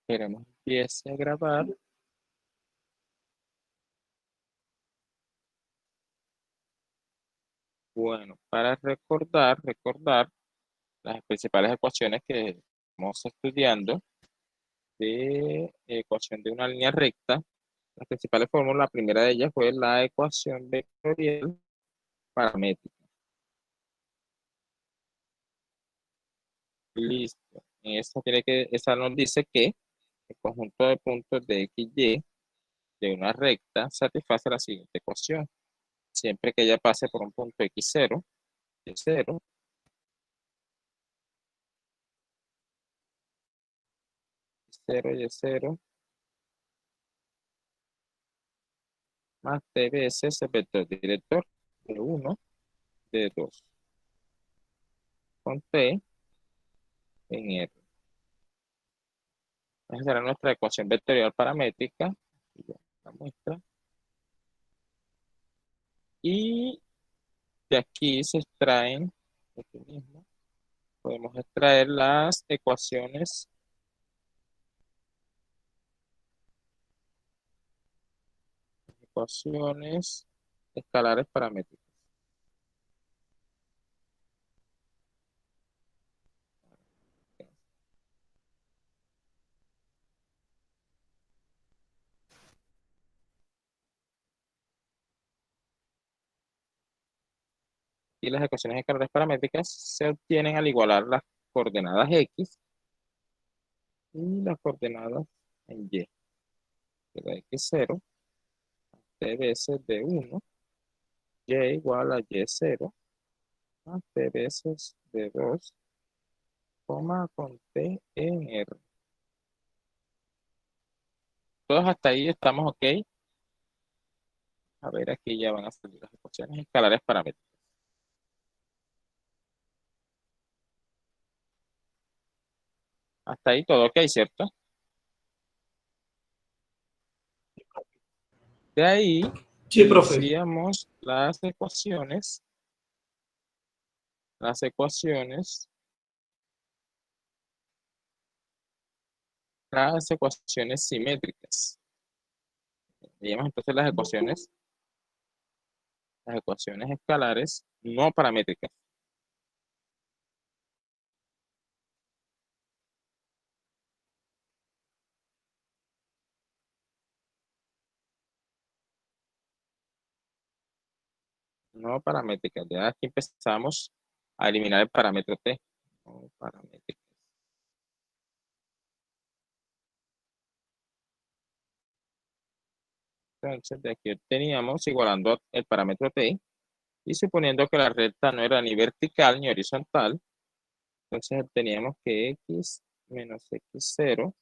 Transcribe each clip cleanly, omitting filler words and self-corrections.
Queremos empiece a grabar. Bueno, para recordar las principales ecuaciones que estamos estudiando de ecuación de una línea recta. Las principales fórmulas, la primera de ellas fue la ecuación vectorial paramétrica. Listo. Esa nos dice que el conjunto de puntos de x, y de una recta satisface la siguiente ecuación. Siempre que ella pase por un punto x0, y0, y0, más t veces el vector director de 1, de 2, con t en r. Esa será nuestra ecuación vectorial paramétrica. La muestra. Y de aquí se extraen, aquí mismo, podemos extraer las ecuaciones escalares paramétricas. Y las ecuaciones escalares paramétricas se obtienen al igualar las coordenadas x y las coordenadas en y. Que da x0, t veces d1, y igual a y0, más t veces d2, con t en r. Todos hasta ahí estamos ok. A ver, aquí ya van a salir las ecuaciones escalares paramétricas. Hasta ahí todo ok, ¿cierto? De ahí Sí, profe. iniciamos las ecuaciones simétricas. Veamos entonces las ecuaciones escalares no paramétricas. No paramétricas. Ya aquí empezamos a eliminar el parámetro t. No paramétricas. Entonces, de aquí teníamos igualando el parámetro t y suponiendo que la recta no era ni vertical ni horizontal, entonces teníamos que x menos x0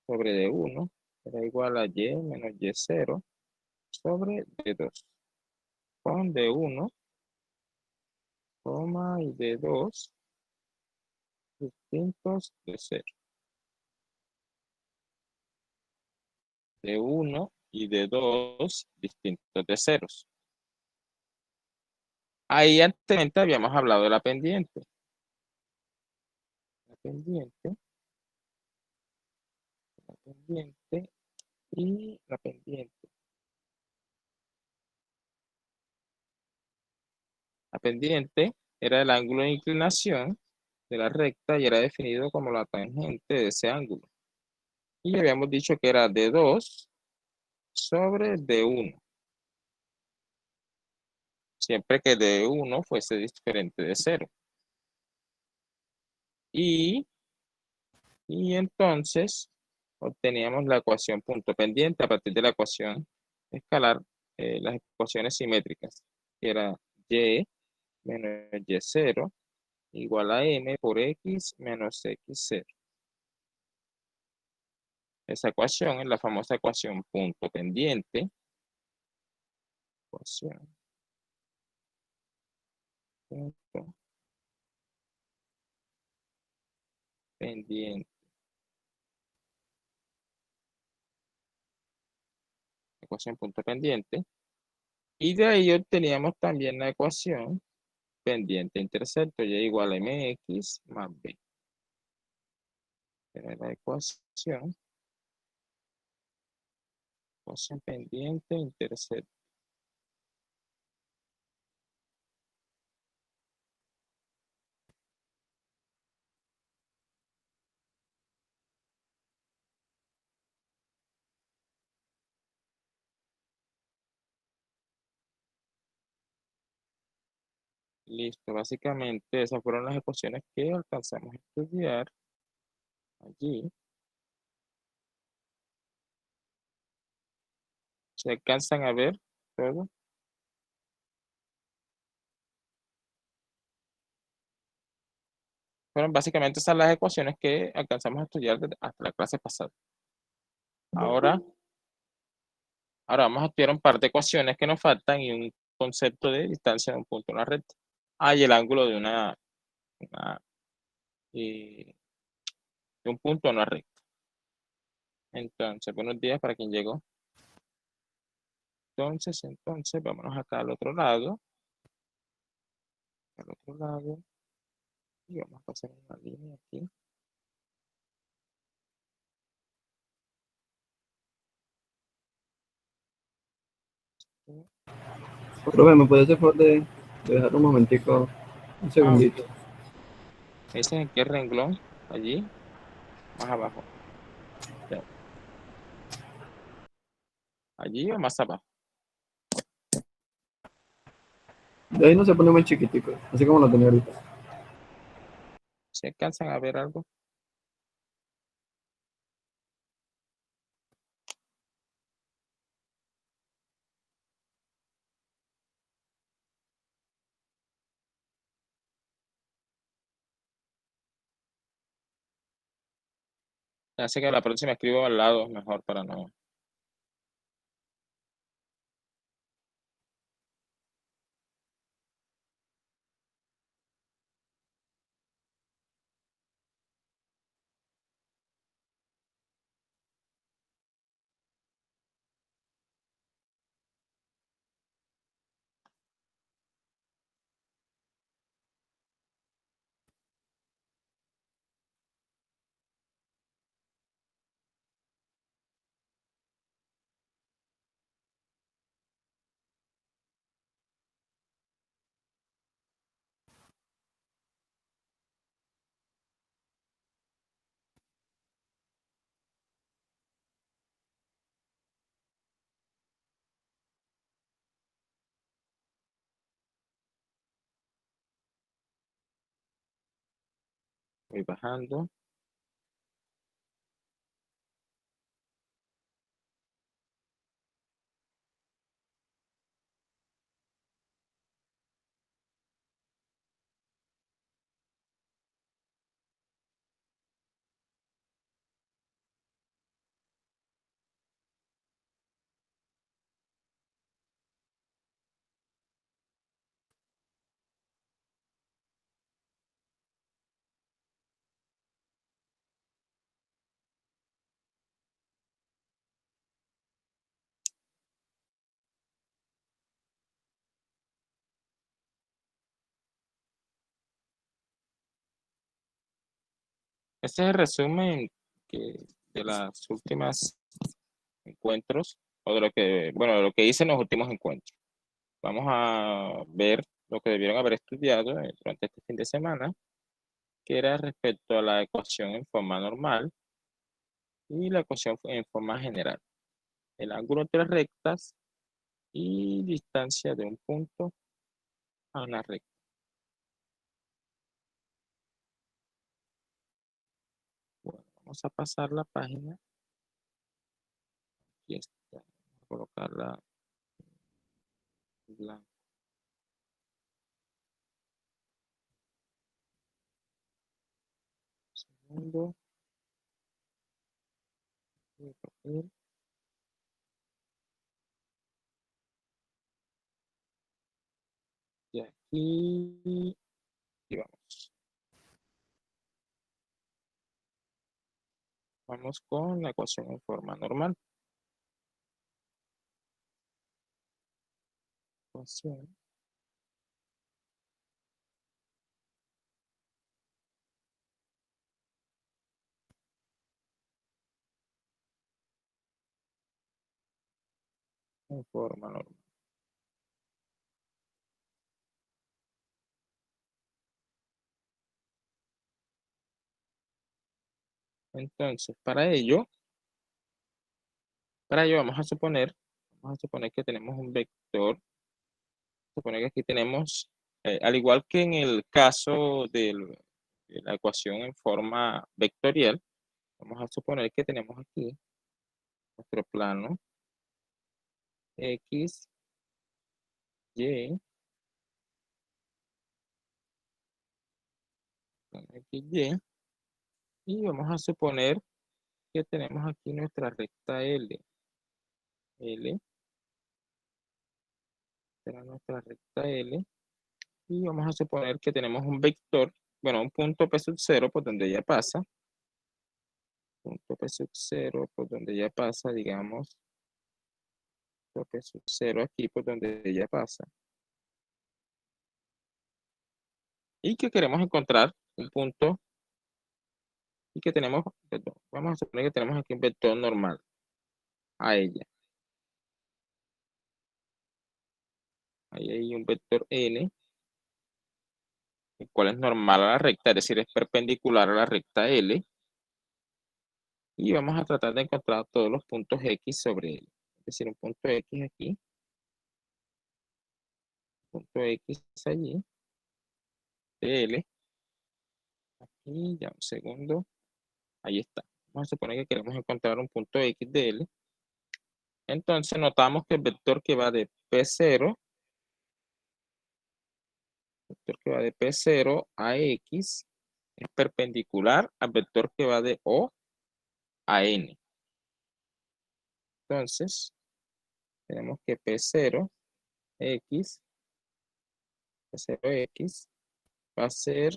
sobre d1 era igual a y menos y0 sobre d2, con d1, y d2 distintos de 0. D1 y d2 distintos de ceros. Ahí anteriormente habíamos hablado de la pendiente. La pendiente y la pendiente. La pendiente era el ángulo de inclinación de la recta y era definido como la tangente de ese ángulo. Y habíamos dicho que era D2 sobre D1. Siempre que D1 fuese diferente de 0. Y entonces obteníamos la ecuación punto pendiente a partir de la ecuación escalar, las ecuaciones simétricas, que era y menos y0 igual a m por x menos x0. Esa ecuación es la famosa ecuación punto pendiente. Ecuación punto pendiente. Ecuación punto pendiente. Y de ahí obteníamos también la ecuación pendiente intercepto y igual a mx más b. Era la ecuación Ecuación pendiente, intercepto. Listo, básicamente esas fueron las ecuaciones que alcanzamos a estudiar allí. ¿Se alcanzan a ver todo? Fueron básicamente esas las ecuaciones que alcanzamos a estudiar hasta la clase pasada. Ahora, ahora vamos a estudiar un par de ecuaciones que nos faltan y un concepto de distancia de un punto a una recta. Ah, y el ángulo de una, eh, de un punto a una recta. Entonces, buenos días para quien llegó. Entonces, vámonos acá al otro lado. Al otro lado. Y vamos a pasar una línea aquí. Profe, ¿me puede hacer favor de dejar un momentico, un Ah, ok. segundito? ¿Me dicen en qué renglón? Allí, más abajo. Ya. Allí o más abajo. De ahí no se pone muy chiquitico, así como lo tenía ahorita. ¿Se alcanzan a ver algo? Así que la próxima escribo al lado, mejor para no. Voy bajando. Este es el resumen de las últimas encuentros, o de lo que, bueno, de lo que hice en los últimos encuentros. Vamos a ver lo que debieron haber estudiado durante este fin de semana, que era respecto a la ecuación en forma normal y la ecuación en forma general. El ángulo entre rectas y distancia de un punto a una recta. Bueno, vamos a pasar la página. Aquí está. Voy a colocarla en blanco. Segundo. Voy a copiar de aquí y vamos. Vamos con la ecuación en forma normal. Ecuación en forma normal. Entonces, para ello vamos a suponer que tenemos un vector. Suponer que aquí tenemos, al igual que en el caso de la ecuación en forma vectorial, vamos a suponer que tenemos aquí nuestro plano X, Y, plano X, y vamos a suponer que tenemos aquí nuestra recta L. L será nuestra recta L, y vamos a suponer que tenemos un vector, bueno, un punto P sub 0 por donde ella pasa, punto P sub 0 por donde ella pasa, digamos, punto P sub 0 aquí por donde ella pasa, y que queremos encontrar un punto y que tenemos, perdón, vamos a suponer que tenemos aquí un vector normal a ella. Ahí hay un vector n, el cual es normal a la recta, es decir, es perpendicular a la recta L, y vamos a tratar de encontrar todos los puntos X sobre él. Es decir, un punto X aquí, punto X allí, de L, aquí, ya un segundo, ahí está. Vamos a suponer que queremos encontrar un punto X de L. Entonces notamos que el vector que va de P0, vector que va de P0 a X, es perpendicular al vector que va de O a N. Entonces, tenemos que P0X, P0X va a ser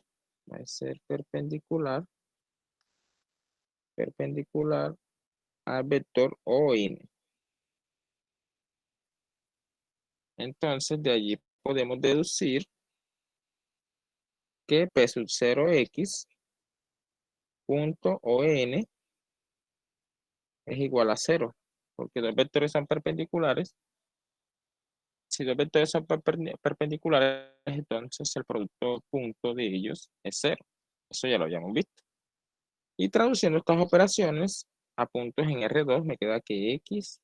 perpendicular al vector ON. Entonces, de allí podemos deducir que P sub 0X punto ON es igual a 0, porque dos vectores son perpendiculares. Si dos vectores son perpendiculares, entonces el producto punto de ellos es 0. Eso ya lo habíamos visto. Y traduciendo estas operaciones a puntos en R2, me queda que X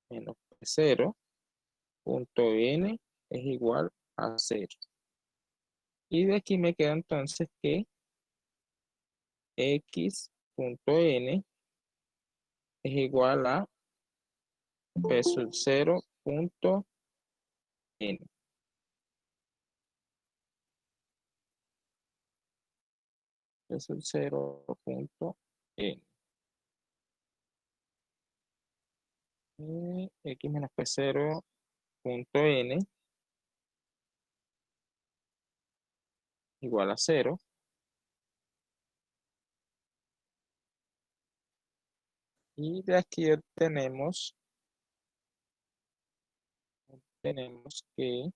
menos P0 punto N es igual a 0. Y de aquí me queda entonces que X punto N es igual a P sub 0 punto N. P sub 0 punto N. X menos P0 punto N igual a 0. Y de aquí tenemos que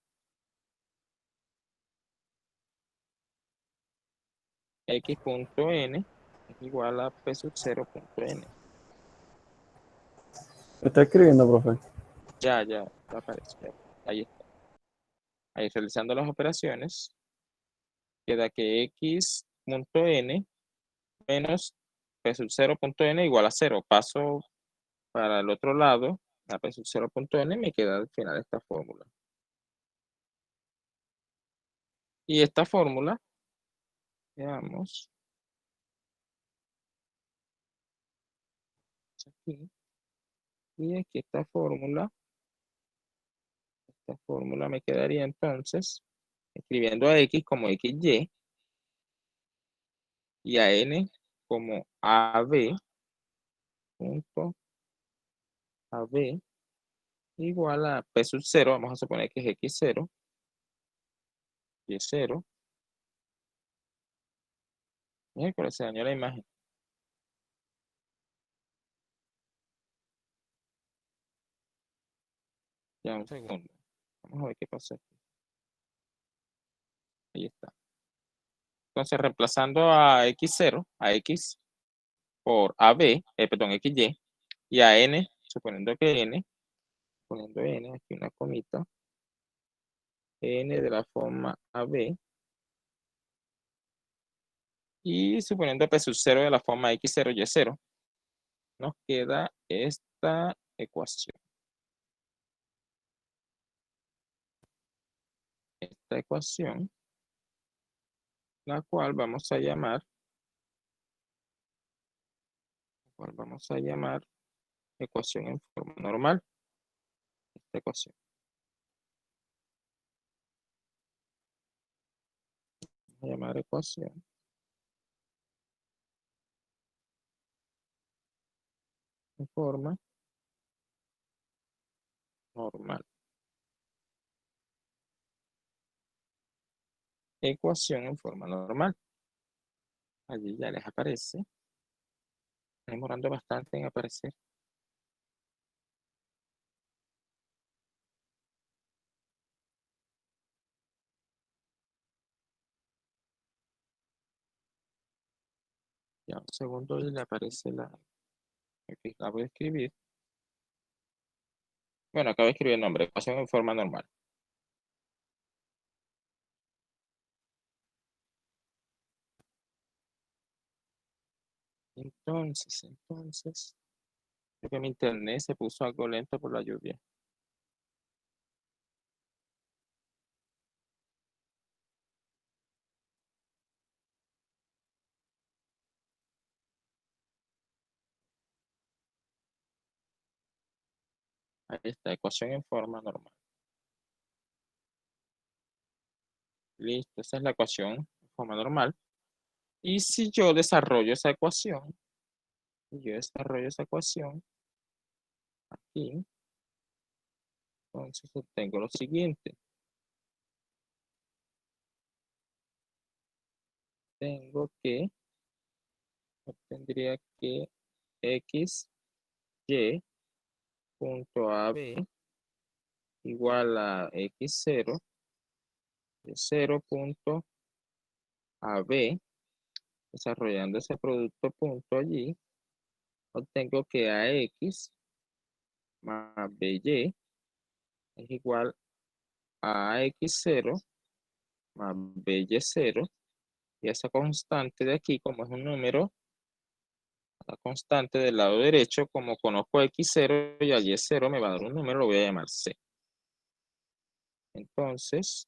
X punto N es igual a P sub 0 punto N. ¿Está escribiendo, profe? Ya aparece. Ahí está. Ahí realizando las operaciones, queda que X punto N menos P sub 0 punto N igual a 0. Paso para el otro lado, a P sub 0 punto N me queda al final esta fórmula. Y esta fórmula, veamos, aquí, y aquí esta fórmula me quedaría entonces escribiendo a X como XY y a N como AB punto AB igual a P sub 0, vamos a suponer que es X0, Y0. Miércoles se dañó la imagen. Ya, un segundo. Vamos a ver qué pasa aquí. Ahí está. Entonces, reemplazando a X0, a X por AB, perdón, XY, y a N, suponiendo que N, poniendo n, aquí una comita, n de la forma AB, y suponiendo P sub 0 de la forma X0, Y0, nos queda esta ecuación. Esta ecuación, la cual vamos a llamar ecuación en forma normal. Esta ecuación. Vamos a llamar ecuación en forma normal. Ecuación en forma normal. Allí ya les aparece. Está demorando bastante en aparecer. Ya un segundo y le aparece la. Aquí la voy a escribir. Bueno, acabo de escribir el nombre. Ecuación en forma normal. Entonces, creo que mi internet se puso algo lento por la lluvia. Ahí está, ecuación en forma normal. Listo, esa es la ecuación en forma normal. Y si yo desarrollo esa ecuación, aquí, entonces obtengo lo siguiente. Tendría que x, y, punto a, b, igual a x0, de 0 punto a b, desarrollando ese producto punto allí, obtengo que ax más by es igual a x0 más by0, y esa constante de aquí, como es un número, la constante del lado derecho, como conozco x0 y a y0 me va a dar un número, lo voy a llamar c. Entonces,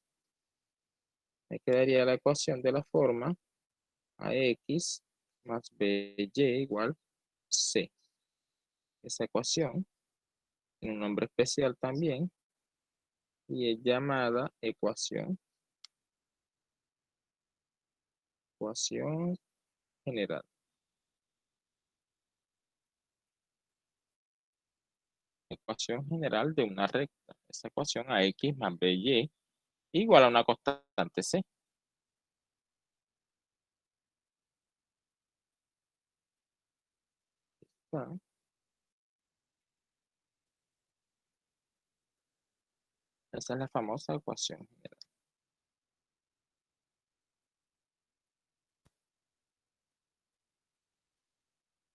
me quedaría la ecuación de la forma ax más by igual c. Esa ecuación tiene un nombre especial también y es llamada ecuación general. Ecuación general de una recta. Esa ecuación ax más by igual a una constante c. ¿Está? Esa es la famosa ecuación general.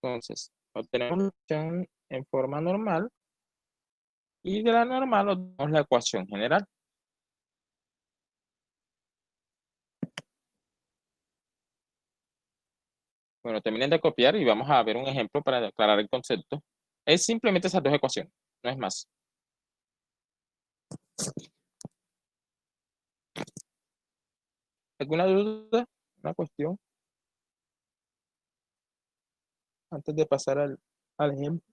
Entonces, obtenemos la ecuación en forma normal y de la normal obtenemos la ecuación general. Bueno, terminen de copiar y vamos a ver un ejemplo para aclarar el concepto. Es simplemente esas dos ecuaciones, no es más. ¿Alguna duda? ¿Una cuestión? Antes de pasar al ejemplo.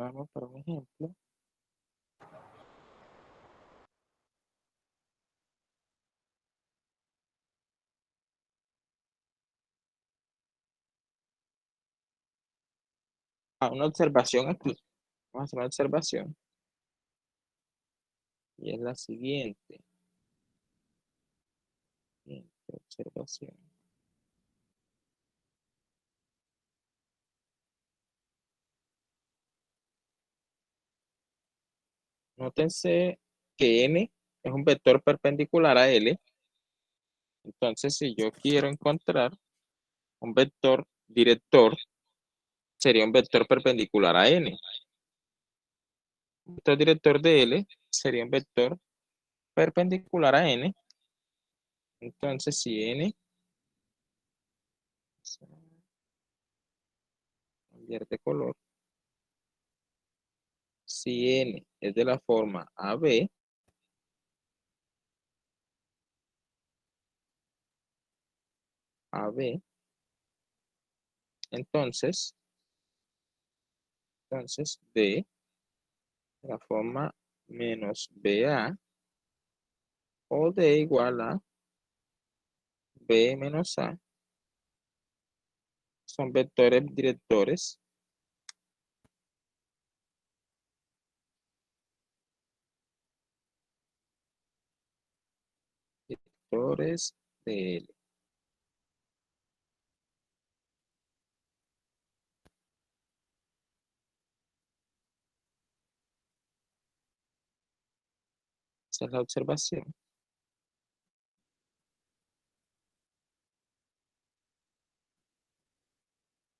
Vamos para un ejemplo. Una observación aquí. Vamos a hacer una observación. Y es la siguiente. Siguiente observación. Nótense que n es un vector perpendicular a L. Entonces, si yo quiero encontrar un vector director, sería un vector perpendicular a n. Un vector director de L sería un vector perpendicular a n. Entonces, si n, cambiar de color, si n es de la forma AB, AB, entonces D de la forma menos BA o D igual a B menos A son vectores directores de L. Esa es la observación.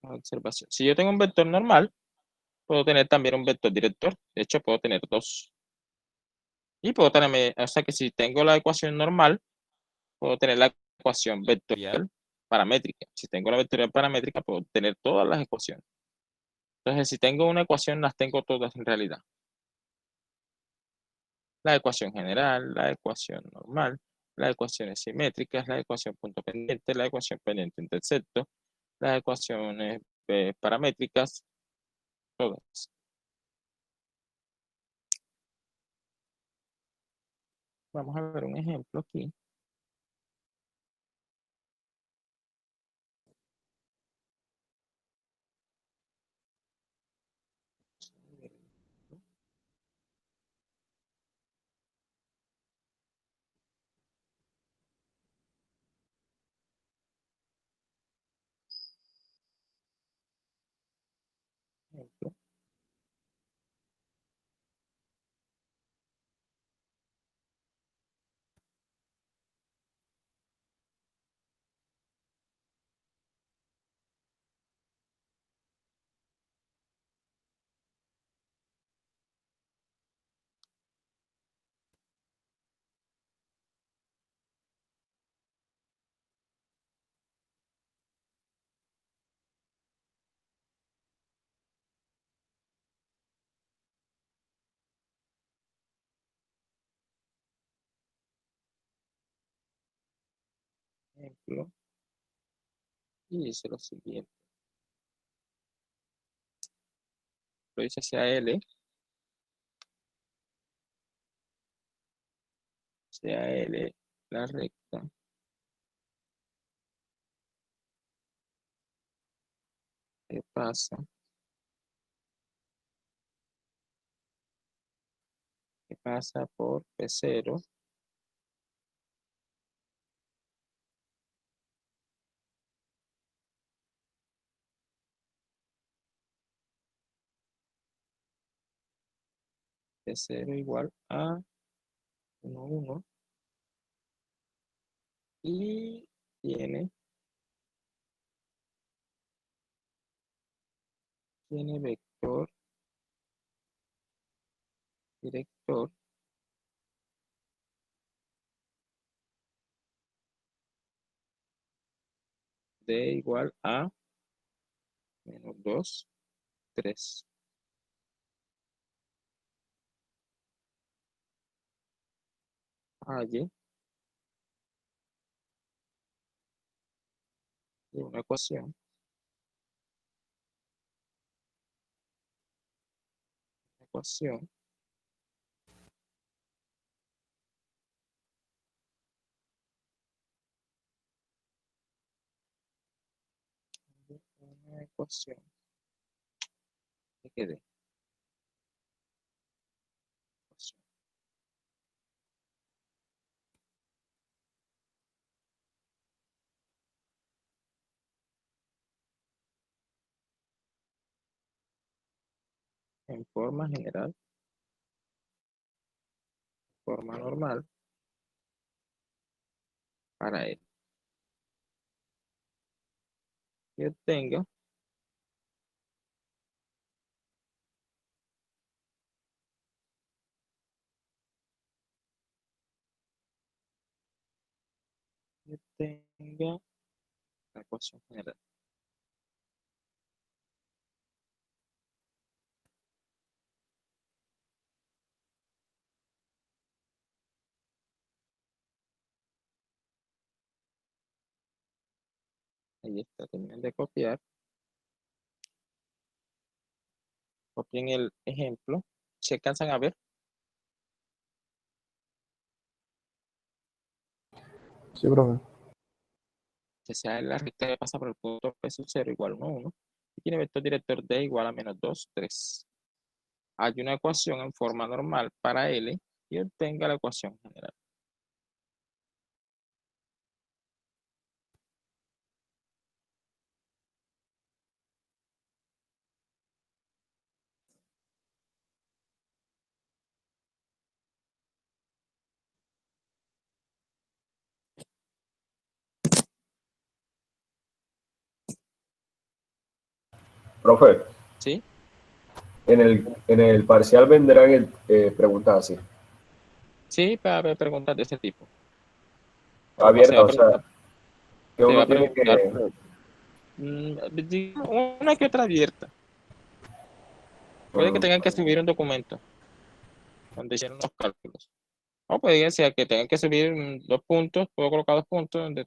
La observación. Si yo tengo un vector normal, puedo tener también un vector director. De hecho, puedo tener dos. Y puedo tener, o sea que si tengo la ecuación normal, puedo tener la ecuación vectorial paramétrica. Si tengo la vectorial paramétrica, puedo tener todas las ecuaciones. Entonces, si tengo una ecuación, las tengo todas en realidad. La ecuación general, la ecuación normal, las ecuaciones simétricas, la ecuación punto pendiente, la ecuación pendiente intersecto, las ecuaciones paramétricas, todas. Vamos a ver un ejemplo aquí. Ejemplo, ejemplo, y dice lo siguiente. Lo dice sea L la recta que pasa por P0, P0 igual a 1, 1, y tiene, tiene vector director D igual a menos 2, 3. Hay de una ecuación ecuación que quede en forma general, forma normal para él. Que tenga la ecuación general. Ahí está, terminan de copiar. Copien el ejemplo. ¿Se alcanzan a ver? Sí, profe. Que sea la recta que pasa por el punto P sub 0 igual a 1, 1. Y tiene vector director D igual a menos 2, 3. Hay una ecuación en forma normal para L y obtenga la ecuación general. Profe, ¿Sí? en el parcial vendrán preguntas así, Sí, va a haber preguntas de ese tipo. Se va abiertas, a o sea, preguntar, que se va uno a tiene preguntar que... una que otra abierta. Puede que tengan que subir un documento donde hicieron los cálculos. O puede ser que tengan que subir 2 puntos, puedo colocar 2 puntos donde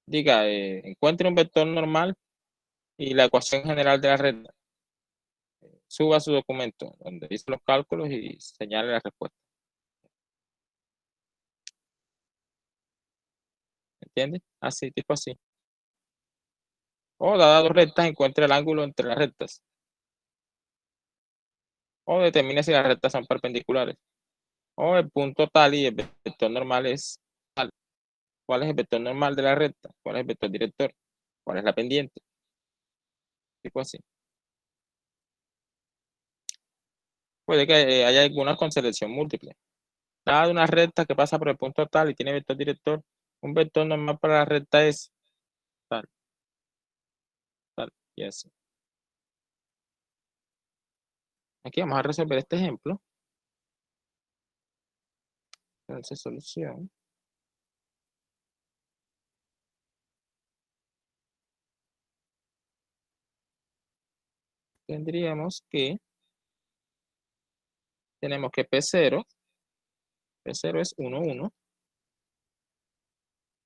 diga, encuentre un vector normal y la ecuación general de la red. Suba su documento donde dice los cálculos y señale la respuesta. ¿Entiendes? Así, tipo así. O dadas 2 rectas, encuentre el ángulo entre las rectas. O determine si las rectas son perpendiculares. O el punto tal y el vector normal es tal. ¿Cuál es el vector normal de la recta? ¿Cuál es el vector director? ¿Cuál es la pendiente? Tipo así. Puede que haya algunas con selección múltiple. Dada una recta que pasa por el punto tal y tiene vector director, un vector normal para la recta es tal, tal y así. Aquí vamos a resolver este ejemplo. Entonces, solución. Tendríamos que, tenemos que P0 es 1, 1.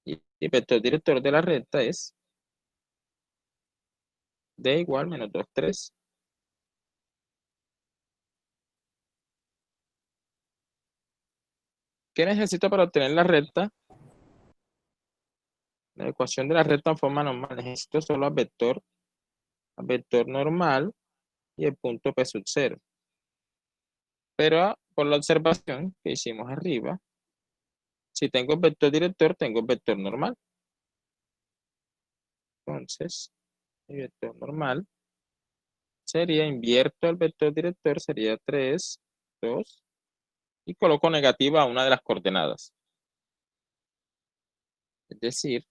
Y el vector director de la recta es D igual menos 2, 3. ¿Qué necesito para obtener la recta? La ecuación de la recta en forma normal. Necesito solo al vector normal y el punto P sub 0. Pero por la observación que hicimos arriba, si tengo el vector director, tengo el vector normal. Entonces, el vector normal sería, invierto el vector director, sería 3, 2, y coloco negativa a una de las coordenadas. Es decir,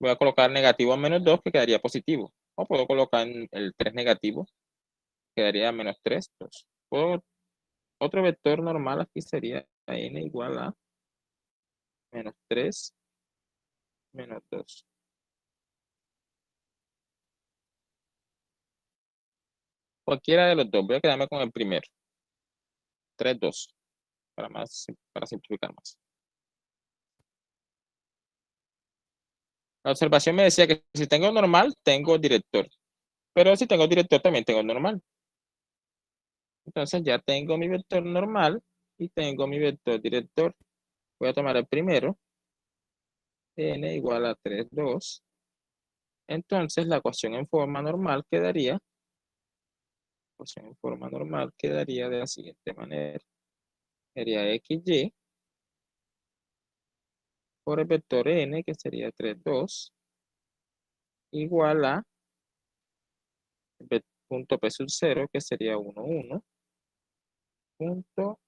voy a colocar negativo a menos 2, que quedaría positivo. O puedo colocar el 3 negativo, quedaría menos 3, 2. Otro vector normal aquí sería n igual a menos 3, menos 2. Cualquiera de los dos, voy a quedarme con el primero. 3, 2, para simplificar más. La observación me decía que si tengo normal, tengo director. Pero si tengo director, también tengo normal. Entonces ya tengo mi vector normal y tengo mi vector director. Voy a tomar el primero, n igual a 3, 2. Entonces la ecuación en forma normal quedaría, de la siguiente manera. Sería xy por el vector n, que sería 3, 2, igual a punto p sub 0, que sería 1, 1, punto,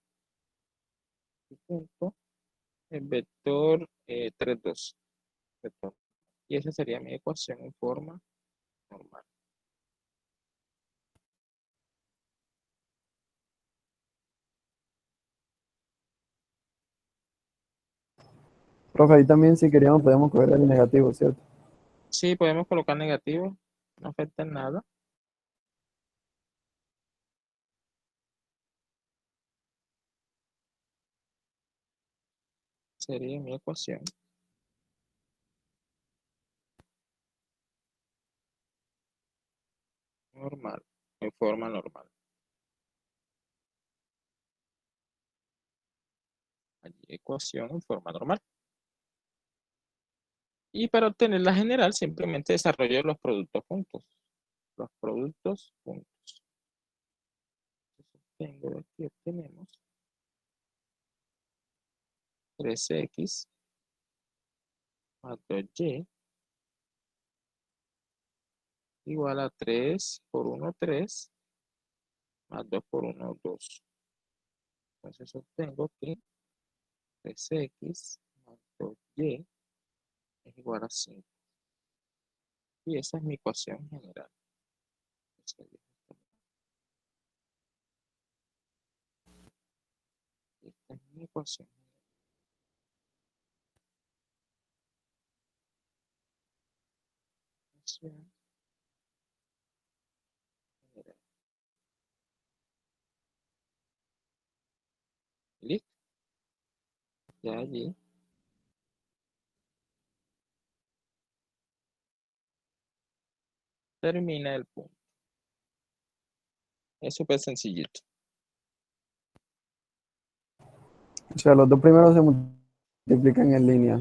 punto, el vector 3, 2. Vector. Y esa sería mi ecuación en forma normal. Profe, ahí también si queríamos podemos coger el negativo, ¿cierto? Sí, podemos colocar negativo, no afecta en nada. Sería mi ecuación normal, en forma normal. Allí, ecuación en forma normal. Y para obtener la general, simplemente desarrollo los productos juntos. Los productos juntos. Tengo aquí, obtenemos 3x más 2y igual a 3 por 1, 3, más 2 por 1, 2. Entonces obtengo que 3x más 2y es igual a 5. Y esa es mi ecuación general. Esta es mi ecuación general. Listo. Ya allí termina el punto. Es súper sencillito. O sea, los dos primeros se multiplican en línea.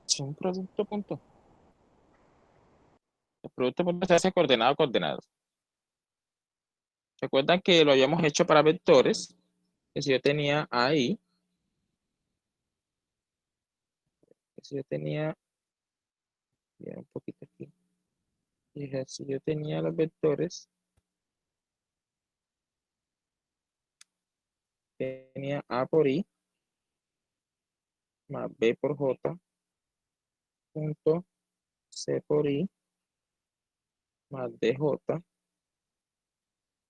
Es un producto punto. El producto punto se hace coordenado a coordenado. Recuerdan que lo habíamos hecho para vectores. Que si yo tenía ahí, que si yo tenía, mira un poquito aquí. Dije, si yo tenía los vectores, tenía A por I más B por J punto C por I más DJ.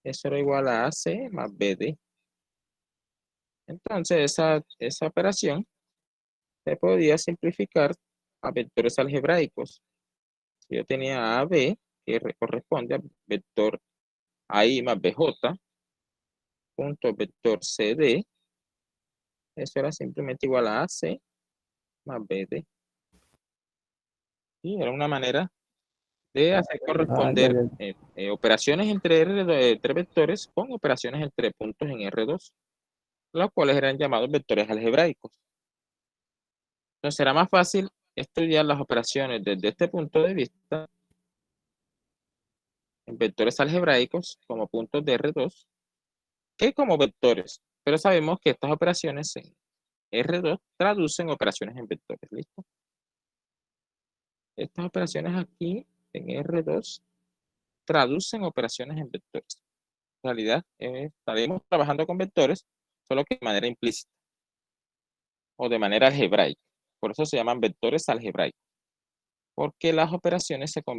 Eso era igual a AC más BD. Entonces, esa operación se podía simplificar a vectores algebraicos. Si yo tenía AB, que corresponde al vector AI más BJ, punto vector CD, eso era simplemente igual a AC más BD. Y era una manera de hacer Ah, ya, corresponder ya. operaciones entre tres vectores con operaciones entre puntos en R2, los cuales eran llamados vectores algebraicos. Entonces será más fácil estudiar las operaciones desde este punto de vista en vectores algebraicos como puntos de R2 que como vectores. Pero sabemos que estas operaciones en R2 traducen operaciones en vectores. ¿Listo? Estas operaciones aquí en R2 traducen operaciones en vectores. En realidad, estaremos trabajando con vectores, solo que de manera implícita o de manera algebraica. Por eso se llaman vectores algebraicos, porque las operaciones entre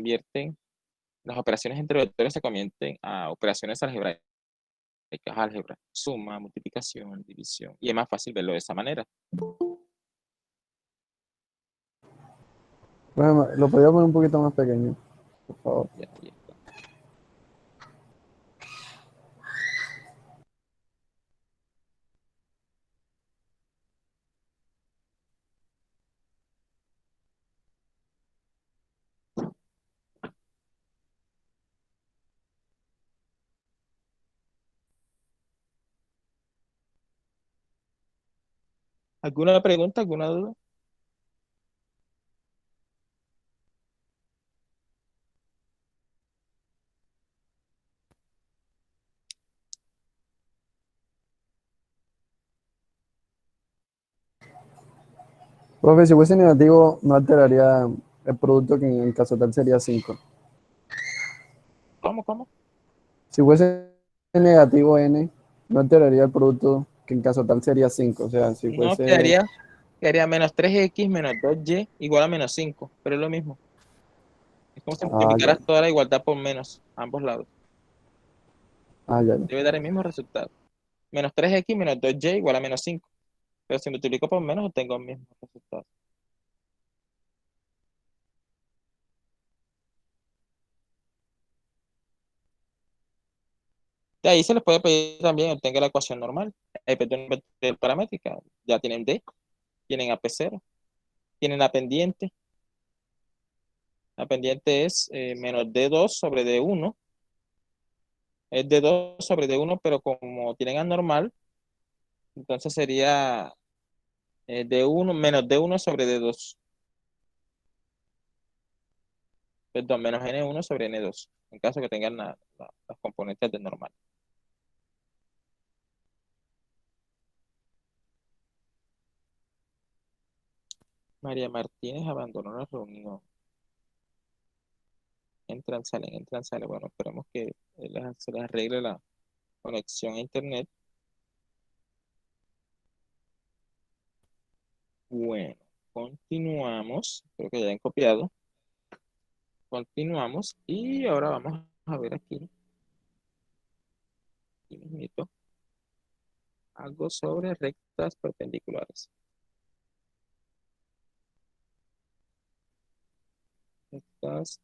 vectores se convierten a operaciones algebraicas, álgebra, suma, multiplicación, división, y es más fácil verlo de esa manera. Bueno, lo podría poner un poquito más pequeño, por favor. Ya, ahí está. ¿Alguna pregunta, alguna duda? Profe, si fuese negativo, no alteraría el producto que en caso tal sería 5. ¿Cómo, cómo? Si fuese negativo n, no alteraría el producto que en caso tal sería 5. O sea, si No, fuese... quedaría menos 3x menos 2y igual a menos 5, pero es lo mismo. Es como si Ah, ya, multiplicaras toda la igualdad por menos, a ambos lados. ya. Debe dar el mismo resultado. Menos 3x menos 2y igual a menos 5. Pero si multiplico por menos, obtengo el mismo resultado. De ahí se les puede pedir también obtenga la ecuación normal. Perdón, vectorial paramétrica. Ya tienen D, tienen AP0, tienen la pendiente. La pendiente es menos D2 sobre D1. Es D2 sobre D1, pero como tienen anormal, entonces sería D1 menos D1 sobre D2. Perdón, menos N1 sobre N2. En caso que tengan las componentes de normal. María Martínez abandonó la reunión. Entran, salen. Bueno, esperemos que se les arregle la conexión a internet. Bueno, continuamos. Creo que ya han copiado. Continuamos y ahora vamos a ver aquí mismito, algo sobre rectas perpendiculares. Rectas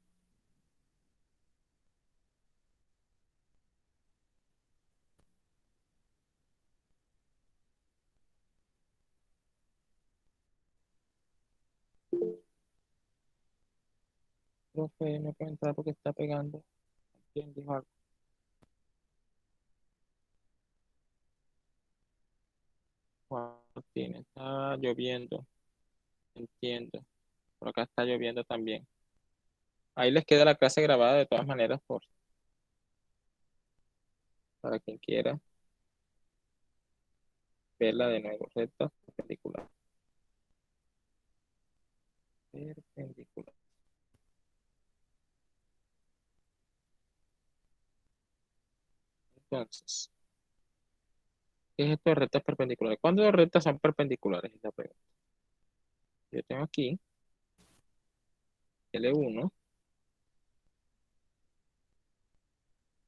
profe, no puede entrar porque está pegando. ¿Quién dijo algo? Juan Martínez, está lloviendo. Entiendo. Por acá está lloviendo también. Ahí les queda la clase grabada de todas maneras para quien quiera verla de nuevo. Rectas perpendiculares. Perpendicular. Entonces, ¿qué es esto de rectas perpendiculares? ¿Cuándo las rectas son perpendiculares? Es la pregunta. Yo tengo aquí L1,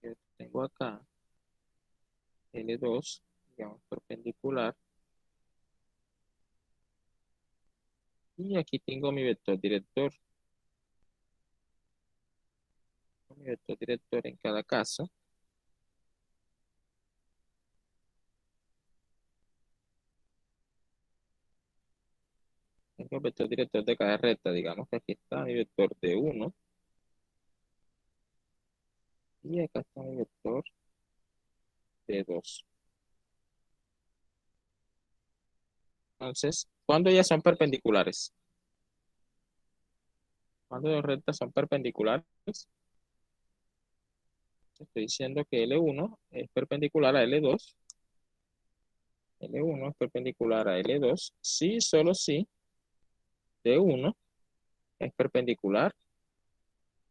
yo tengo acá L2, digamos perpendicular, y aquí tengo mi vector director en cada caso. Tengo el vector director de cada recta, digamos que aquí está mi vector de 1 y acá está mi vector de 2. Entonces, ¿cuándo ya son perpendiculares? Cuando dos rectas son perpendiculares, estoy diciendo que L1 es perpendicular a L2. L1 es perpendicular a L2. Sí, solo sí, D1 es perpendicular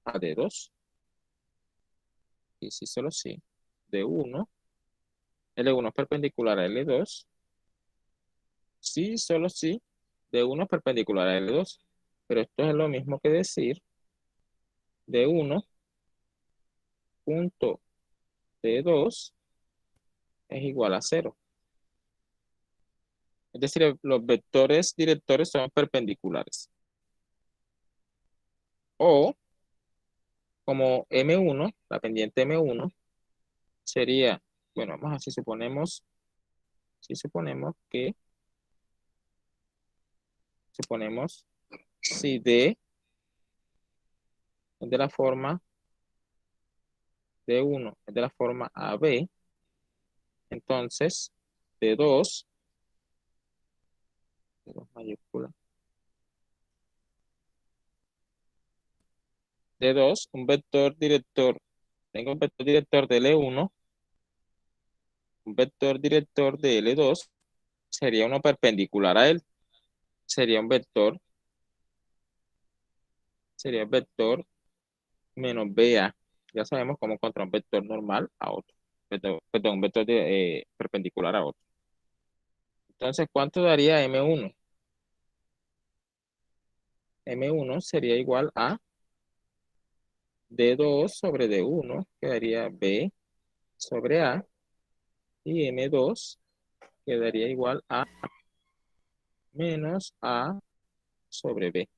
a D2. Y sí, solo sí, D1, L1 es perpendicular a L2. Sí, solo sí, D1 es perpendicular a L2. Pero esto es lo mismo que decir D1 punto D2 es igual a 0. Es decir, los vectores directores son perpendiculares. O como M1, la pendiente M1, sería, bueno, vamos a ver si suponemos que, si D es de la forma D1 es de la forma AB, entonces D2 2 mayúscula. D2, un vector director. Tengo un vector director de L1, un vector director de L2, sería uno perpendicular a él. Sería un vector menos BA. Ya sabemos cómo encontrar un vector normal a otro. Perdón, un vector perpendicular a otro. Entonces, ¿cuánto daría M1? M1 sería igual a D2 sobre D1, quedaría B sobre A, y M2 quedaría igual a menos A sobre B.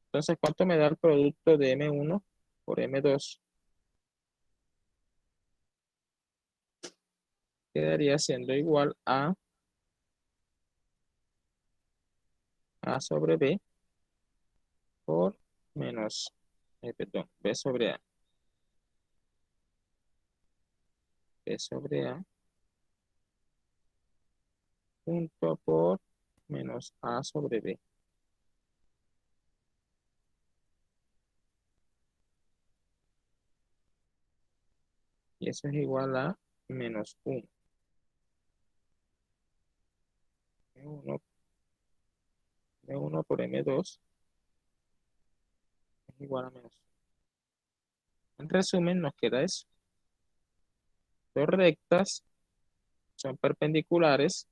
Entonces, ¿cuánto me da el producto de M1 por M2? Quedaría siendo igual a A sobre B por menos, perdón, B sobre A. B sobre A punto por menos A sobre B. Y eso es igual a menos 1. M1, M1 por M2 es igual a menos 1. En resumen, nos queda eso. Dos rectas son perpendiculares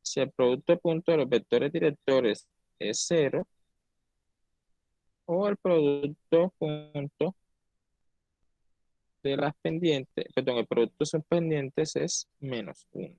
si el producto de punto de los vectores directores es 0 o el producto punto de las pendientes, perdón, el producto de sus pendientes es menos 1.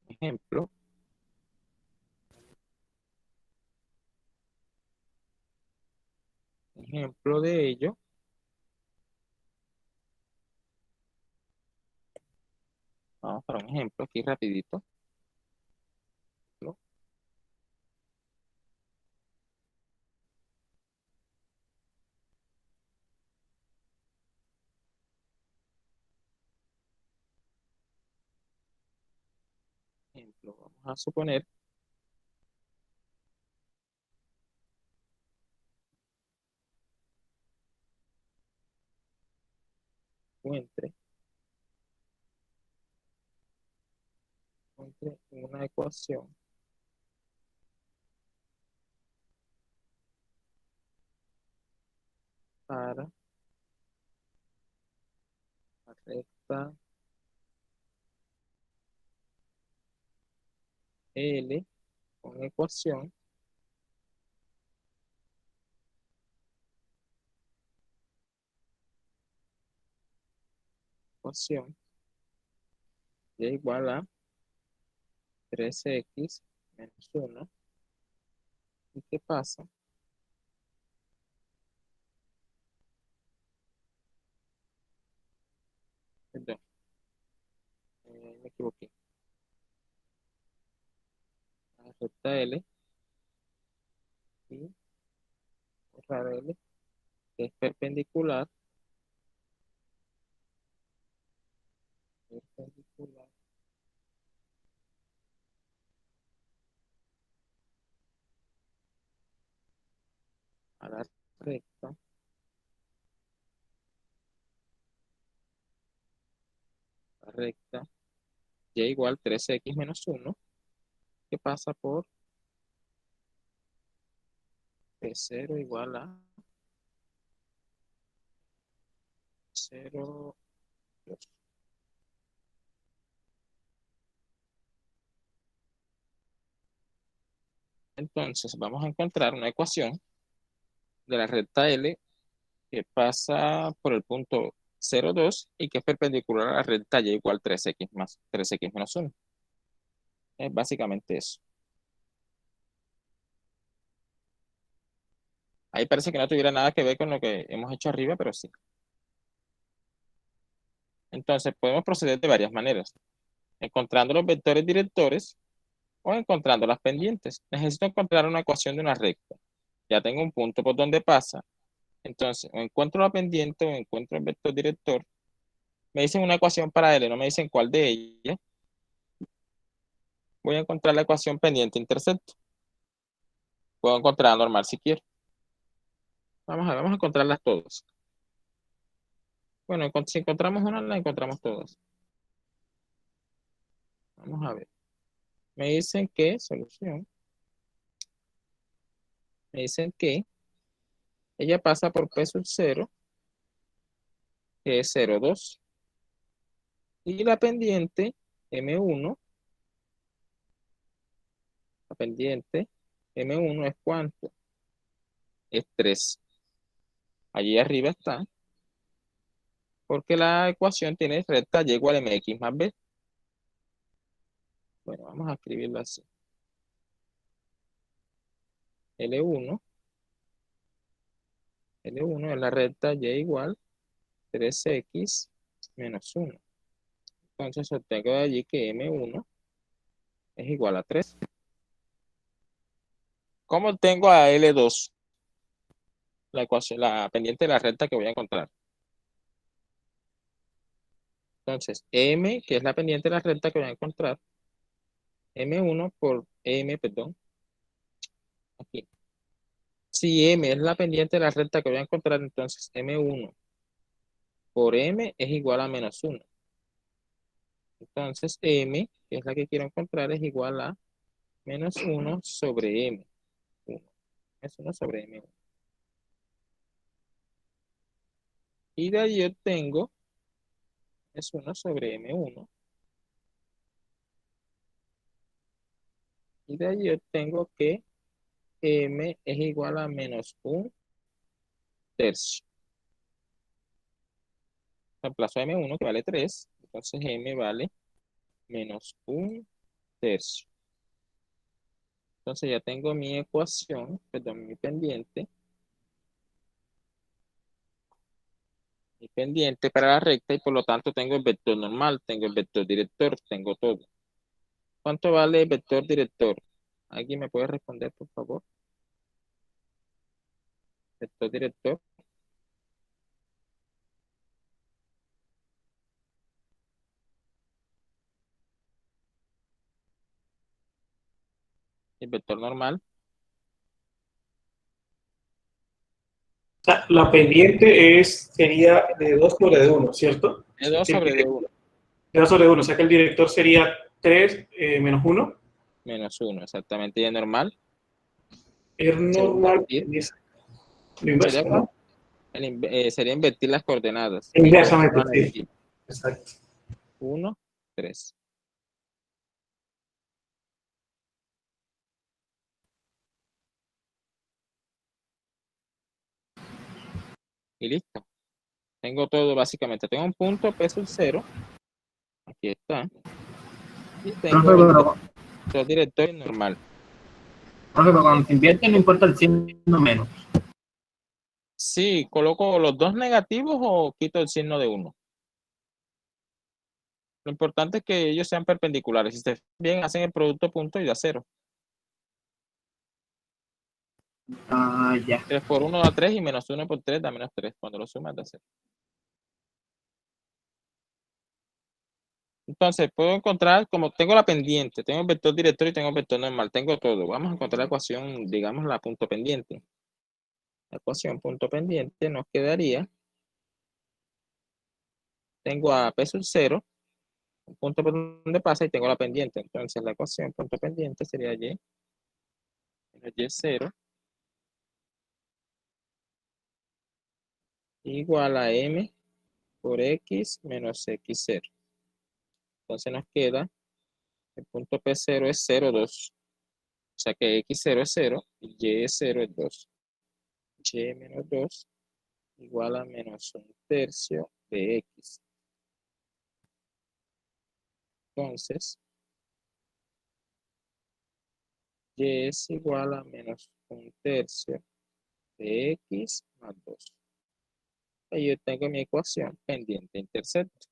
Ejemplo, ejemplo de ello. Vamos para un ejemplo aquí rapidito. ¿No? Ejemplo, vamos a suponer encuentre una ecuación para la recta L con ecuación y igual a 3x menos 1. ¿Y qué pasa? Perdón, me equivoqué. La recta L y otra L que es perpendicular a recta la recta y igual 3x menos 1 que pasa por P0 igual a 0. Entonces vamos a encontrar una ecuación de la recta L que pasa por el punto 0,2 y que es perpendicular a la recta y igual 3x menos 1. Es básicamente eso. Ahí parece que no tuviera nada que ver con lo que hemos hecho arriba, pero sí. Entonces, podemos proceder de varias maneras. Encontrando los vectores directores o encontrando las pendientes. Necesito encontrar una ecuación de una recta. Ya tengo un punto por donde pasa. Entonces, o encuentro la pendiente o encuentro el vector director. Me dicen una ecuación para L, no me dicen cuál de ellas. Voy a encontrar la ecuación pendiente intersecto. Puedo encontrar la normal si quiero. Vamos a ver, vamos a encontrarlas todas. Bueno, si encontramos una, la encontramos todas. Vamos a ver. Me dicen que, solución, me dicen que ella pasa por P sub 0, que es 0,2. Y la pendiente M1, la pendiente M1 es ¿cuánto? Es 3. Allí arriba está, porque la ecuación tiene recta y igual a mx más b. Bueno, vamos a escribirlo así. L1, L1 es la recta y igual 3x menos 1. Entonces obtengo de allí que M1 es igual a 3. ¿Cómo obtengo a L2? La ecuación, la pendiente de la recta que voy a encontrar. Entonces, M, que es la pendiente de la recta que voy a encontrar, M1 por M, perdón, aquí. Si M es la pendiente de la recta que voy a encontrar, entonces M1 por M es igual a menos 1. Entonces, M, que es la que quiero encontrar, es igual a menos 1 sobre M. 1. Es 1 sobre M1. Y de ahí obtengo, es 1 sobre M1. Y de ahí obtengo que M es igual a menos 1/3. Reemplazo a M1 que vale 3. Entonces M vale menos 1/3. Entonces ya tengo mi ecuación, perdón, mi pendiente. Mi pendiente para la recta y por lo tanto tengo el vector normal, tengo el vector director, tengo todo. ¿Cuánto vale el vector director? ¿Alguien me puede responder, por favor? Vector director. El vector normal. O sea, la pendiente sería de 2 sobre de 1, ¿cierto? Es 2 sobre D1 De 2 sobre 1, o sea que el director sería 3 menos 1. menos 1, exactamente. Y el normal Es sería normal, invertir. lo inverso, Sería, ¿no? sería invertir las coordenadas. Inversamente, sí. Aquí. Exacto. 1, 3. Y listo. Tengo todo básicamente. Tengo un punto P sub 0. Aquí está. Y tengo Profe, el pero, vector director normal. profe, pero cuando te inviertes no importa el signo menos. Sí, coloco los dos negativos o quito el signo de uno. Lo importante es que ellos sean perpendiculares. Si se fijan bien, hacen el producto punto y da 0. Ah, ya. 3 por 1 da 3 y menos 1 por 3 da menos 3. Cuando lo sumas da 0. Entonces, puedo encontrar, como tengo la pendiente, tengo el vector director y tengo el vector normal, tengo todo. Vamos a encontrar la ecuación, digamos, la punto pendiente. La ecuación punto pendiente nos quedaría, tengo a P sub 0, un punto por donde pasa y tengo la pendiente. Entonces, la ecuación punto pendiente sería Y menos Y0 igual a M por X menos X0. Entonces nos queda, el punto P0 es 0,2. O sea que X0 es 0 y Y0 es 2. Y menos 2 igual a menos 1/3 de X. Entonces, y es igual a menos 1/3 de x más 2. Ahí yo tengo mi ecuación pendiente-intercepto.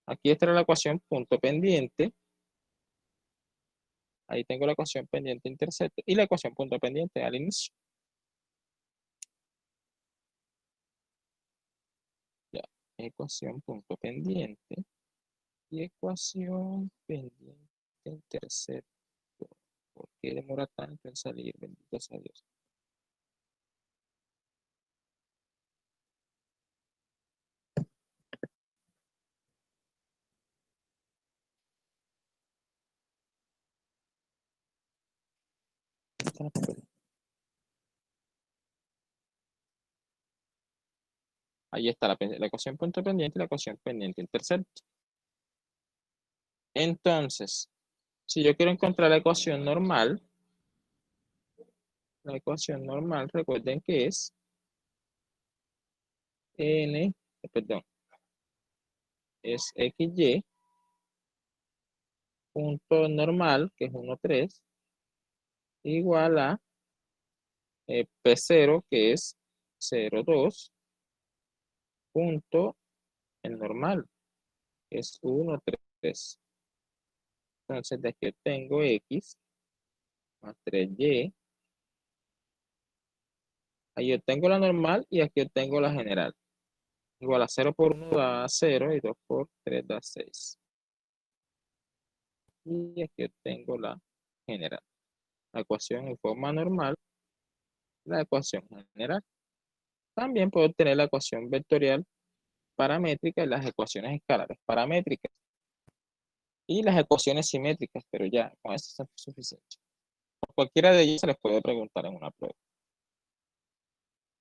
Aquí está la ecuación punto pendiente. Ahí tengo la ecuación pendiente-intercepto y la ecuación punto pendiente al inicio. Ya, ecuación punto pendiente y ecuación pendiente-intercepto. ¿Por qué demora tanto en salir? Bendito sea Dios. Ahí está la ecuación punto pendiente y la ecuación pendiente intercepto. Entonces, si yo quiero encontrar la ecuación normal, recuerden que es perdón, es xy punto normal, que es 1,3, igual a P0, que es 0,2, punto el normal, que es 1,3. Entonces, de aquí obtengo x más 3y. Ahí obtengo la normal y aquí obtengo la general. Igual a 0 por 1 da 0 y 2 por 3 da 6. Y aquí obtengo la general. La ecuación en forma normal, la ecuación general. También puedo obtener la ecuación vectorial paramétrica y las ecuaciones escalares paramétricas. Y las ecuaciones simétricas, pero ya, con eso es suficiente. Por cualquiera de ellas se les puede preguntar en una prueba.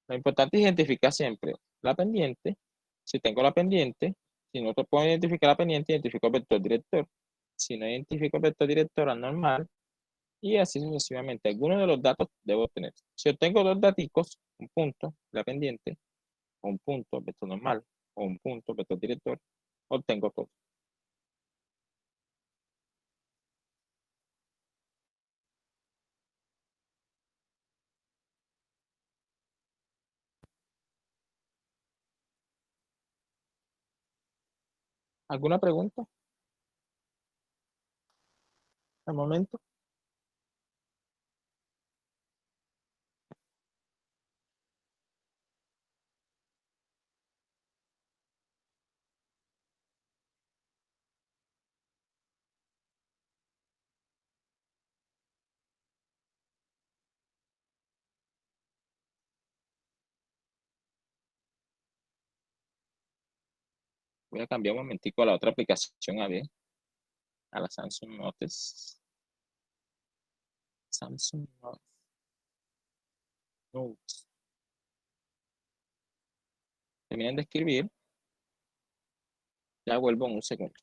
Lo importante es identificar siempre la pendiente. Si tengo la pendiente, si no te puedo identificar la pendiente, identifico el vector director. Si no identifico el vector director, anormal. Y así sucesivamente. Algunos de los datos debo obtener. Si obtengo dos daticos, un punto, la pendiente, o un punto, vector normal, o un punto, vector director, obtengo todo. ¿Alguna pregunta al momento? Voy a cambiar un momentico a la otra aplicación, a ver, a la Samsung Notes. Samsung Notes. Terminen de escribir. Ya vuelvo en un segundo.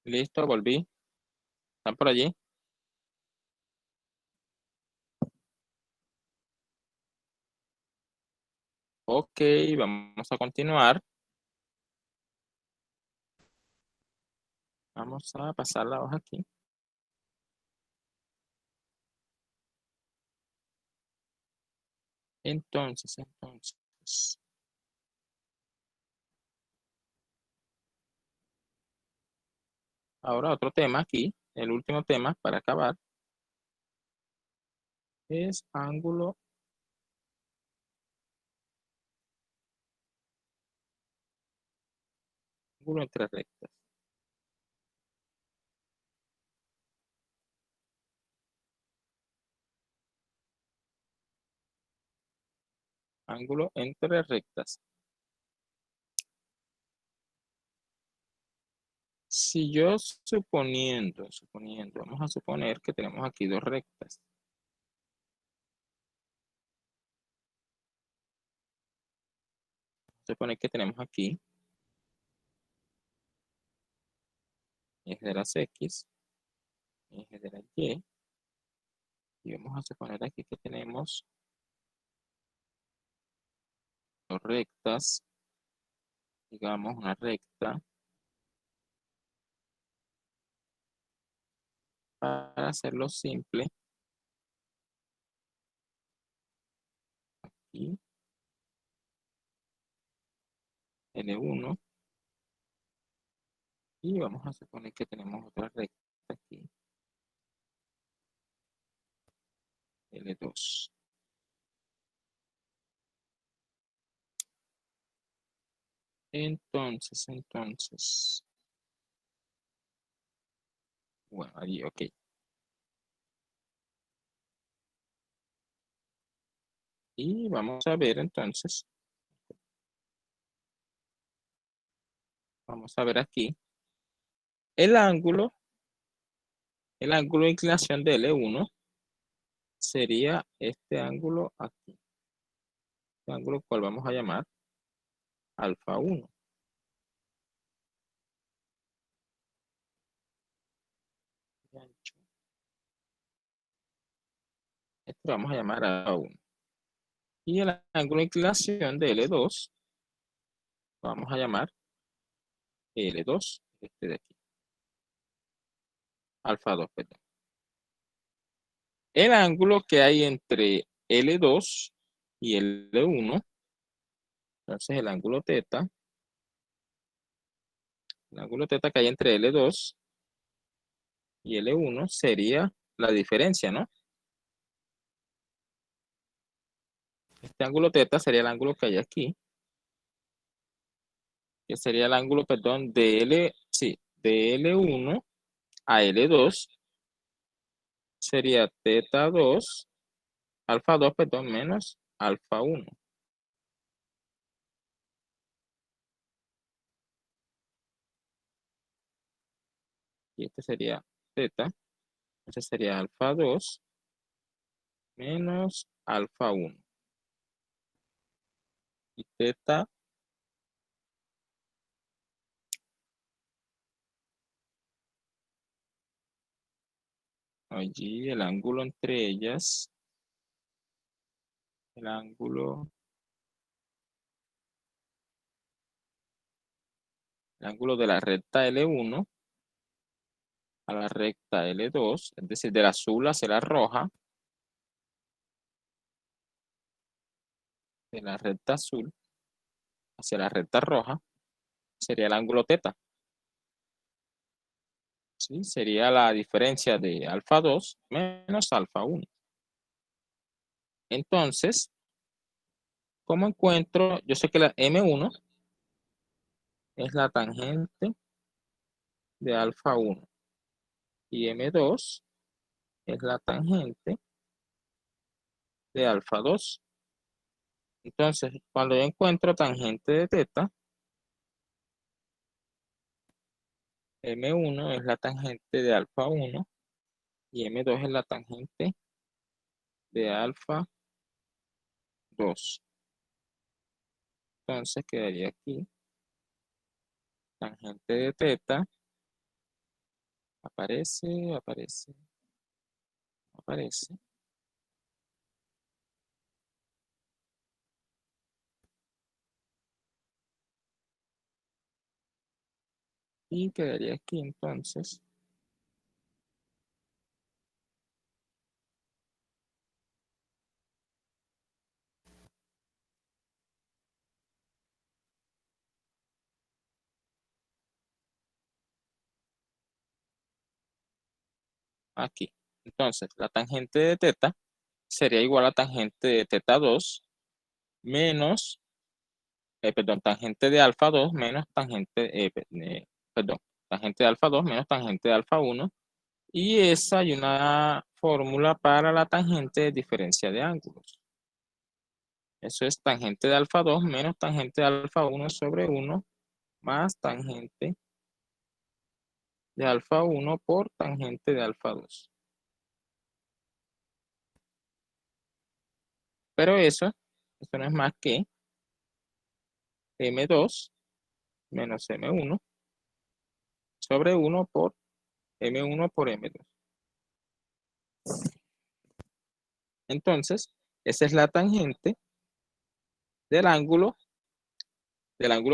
Listo, volví. ¿Están por allí? Ok, vamos a continuar. Vamos a pasar la hoja aquí. Entonces. Ahora otro tema aquí, el último tema para acabar, es ángulo entre rectas. Ángulo entre rectas. Si yo suponiendo, vamos a suponer que tenemos aquí dos rectas. Suponer que tenemos aquí eje de las X, eje de la Y, y vamos a suponer aquí que tenemos dos rectas, digamos una recta, para hacerlo simple, aquí, L1, y vamos a suponer que tenemos otra recta aquí, L2. Entonces, bueno, allí, ok. Y vamos a ver entonces, vamos a ver aquí, el ángulo de inclinación de L1 sería este ángulo aquí. Este ángulo cual vamos a llamar alfa 1. Este lo vamos a llamar alfa 1. Y el ángulo de inclinación de L2 lo vamos a llamar L2, este de aquí. Alfa 2, perdón. El ángulo que hay entre L2 y L1, entonces el ángulo teta que hay entre L2 y L1 sería la diferencia, ¿no? Este ángulo teta sería el ángulo que hay aquí, que sería el ángulo, perdón, de L1 a L2, sería teta 2, alfa 2, perdón, menos alfa 1. Y este sería teta, entonces sería alfa 2 menos alfa 1. Y teta allí, el ángulo entre ellas, el ángulo de la recta L1 a la recta L2, es decir, del azul hacia la roja, de la recta azul hacia la recta roja, sería el ángulo teta. ¿Sí? Sería la diferencia de alfa 2 menos alfa 1. Entonces, ¿cómo encuentro? Yo sé que la M1 es la tangente de alfa 1 y M2 es la tangente de alfa 2. Entonces, cuando yo encuentro tangente de teta, M1 es la tangente de alfa 1 y M2 es la tangente de alfa 2. Entonces quedaría aquí tangente de teta Aparece, aparece, aparece. Y quedaría aquí entonces. Aquí. Entonces, la tangente de teta sería igual a tangente de teta 2 menos, perdón, tangente de alfa 2 menos tangente, perdón, tangente de alfa 2 menos tangente de alfa 1. Y esa hay una fórmula para la tangente de diferencia de ángulos. Eso es tangente de alfa 2 menos tangente de alfa 1 sobre 1 más tangente de alfa 1 por tangente de alfa 2. Pero eso no es más que M2 menos M1 sobre 1 por M1 por M2. Entonces, esa es la tangente del ángulo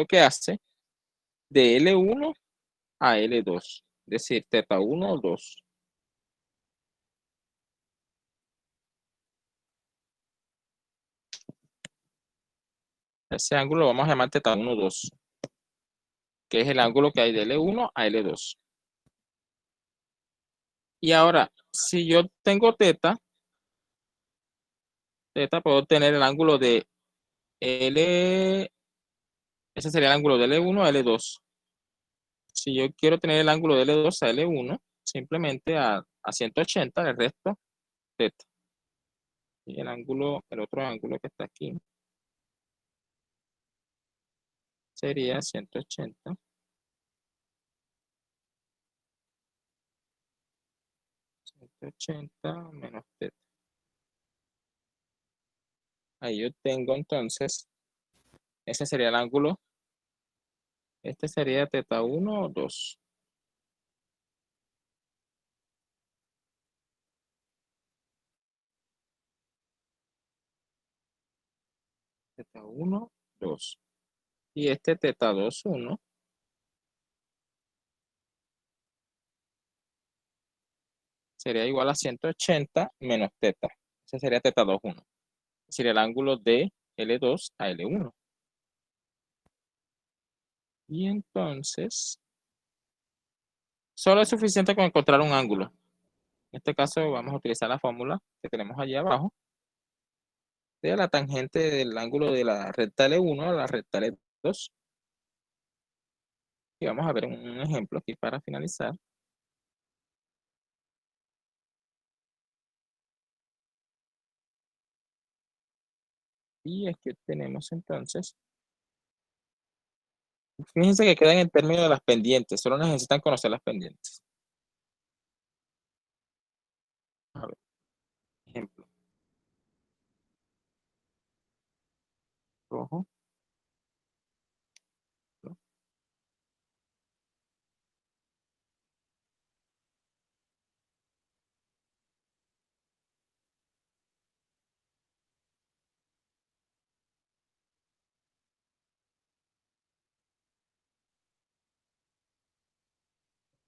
que hace de L1 a L2. Es decir, teta 1 o 2. Ese ángulo lo vamos a llamar teta 1, 2, que es el ángulo que hay de L1 a L2. Y ahora, si yo tengo teta, puedo tener el ángulo de L, ese sería el ángulo de L1 a L2. Si yo quiero tener el ángulo de L2 a L1, simplemente a 180 le resto teta. Y el otro ángulo que está aquí sería 180 menos teta. Ahí yo tengo entonces, ese sería el ángulo, este sería teta 1 o 2. Teta 1, 2. Y este teta 2, 1 sería igual a 180 menos teta. Ese sería teta 2, 1. Sería el ángulo de L2 a L1. Y entonces, solo es suficiente con encontrar un ángulo. En este caso vamos a utilizar la fórmula que tenemos allí abajo de la tangente del ángulo de la recta L1 a la recta L2. Y vamos a ver un ejemplo aquí para finalizar. Y es que tenemos entonces, fíjense que queda en el término de las pendientes, solo necesitan conocer las pendientes. A ver, ejemplo. Rojo.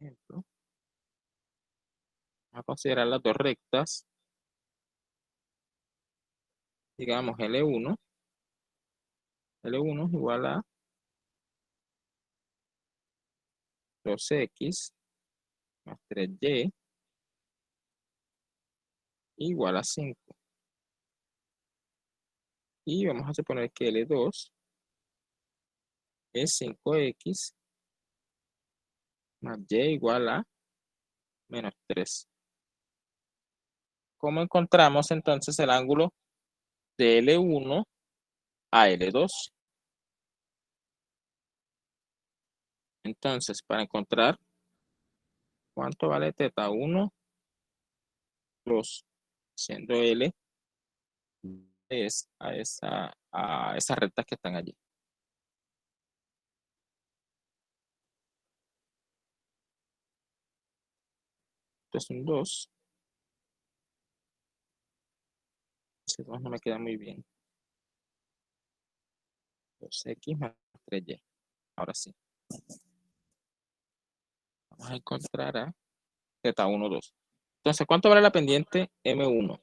Ejemplo. Vamos a considerar las dos rectas. Digamos L1. L1 es igual a 2x más 3y igual a 5. Y vamos a suponer que L2 es 5x más y igual a menos 3. ¿Cómo encontramos entonces el ángulo de L1 a L2? Entonces, para encontrar cuánto vale teta 1, 2, siendo L es a esas rectas que están allí. Esto es un 2. Ese 2 no me queda muy bien. 2x más 3y. Ahora sí. Vamos a encontrar a Z1, 2. Entonces, ¿cuánto vale la pendiente M1?